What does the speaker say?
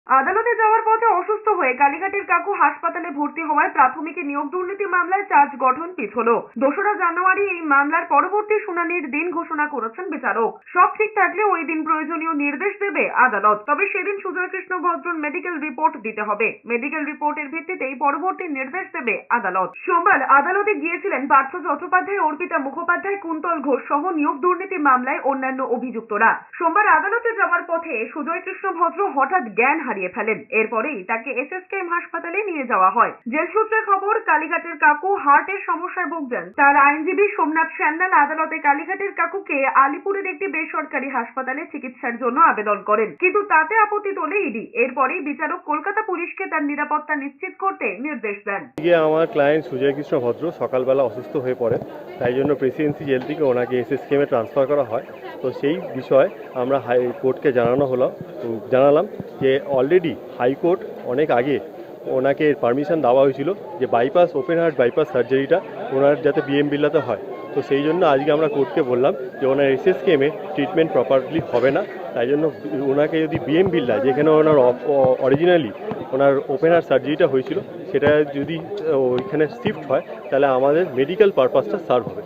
আদালতে যাওয়ার পথে অসুস্থ হয়ে কালীঘাটের কাকু হাসপাতালে ভর্তি হওয়ায় প্রাথমিক নিয়োগ দুর্নীতি মামলায় চার্জ গঠন পিছলো। 2রা জানুয়ারি এই মামলার পরবর্তী শুনানির দিন ঘোষণা করেছেন বিচারক। সব ঠিক থাকলে ওই দিন প্রয়োজনীয় নির্দেশ দেবে আদালত। তবে সেদিন সুজয় কৃষ্ণ ভদ্রর মেডিকেল রিপোর্ট দিতে হবে। মেডিকেল রিপোর্টের ভিত্তিতেই পরবর্তী নির্দেশ দেবে আদালত। সোমবার আদালতে গিয়েছিলেন পার্থ চট্টোপাধ্যায়, অর্পিতা মুখোপাধ্যায়, কুন্তল ঘোষ সহ নিয়োগ দুর্নীতি মামলায় অন্যান্য অভিযুক্তরা। সোমবার আদালতে যাওয়ার পথে সুজয় কৃষ্ণ ভদ্র হঠাৎ জ্ঞান হারিয়ে ফেলেন। এরপরেই তাকে এসএসকেএম হাসপাতালে নিয়ে যাওয়া হয়। জেল সূত্রে খবর, কালীঘাটের কাকু হার্টের সমস্যায় ভুগছেন। তার আইনজীবী সোমনাথ শ্যামলাল আদালতে কালীঘাটের কাকুকে আলিপুরের একটি বেসরকারি হাসপাতালে চিকিৎসার জন্য আবেদন করেন, কিন্তু তাতে আপত্তি তোলে ইডি। এরপরেই বিচারক কলকাতা পুলিশকে তার নিরাপত্তা নিশ্চিত করতে নির্দেশ দেন। আমার ক্লায়েন্ট সুজয় কৃষ্ণ ভদ্র সকালবেলা অসুস্থ হয়ে পড়ে, তাই জন্য প্রেসিডেন্সি জেল থেকে ওনাকে এসএসকেএমে ট্রান্সফার করা হয়। তো সেই বিষয়ে আমরা হাইকোর্টকে জানালাম যে অলরেডি হাইকোর্ট অনেক আগে ওনাকে পারমিশন দেওয়া হয়েছিল যে ওপেন হার্ট বাইপাস সার্জারিটা ওনার যাতে বিএম বিল্লাতে হয়। তো সেই জন্য আজকে আমরা কোর্টকে বললাম যে ওনার এসএসকেএমে ট্রিটমেন্ট প্রপারলি হবে না, তাই জন্য ওনাকে যদি বিএম বিল্লা, যেখানে ওনার অরিজিনালি ওনার ওপেন হার্ট সার্জারিটা হয়েছিল, সেটা যদি ওইখানে শিফট হয় তাহলে আমাদের মেডিকেল পারপাসটা সার্ভ হবে।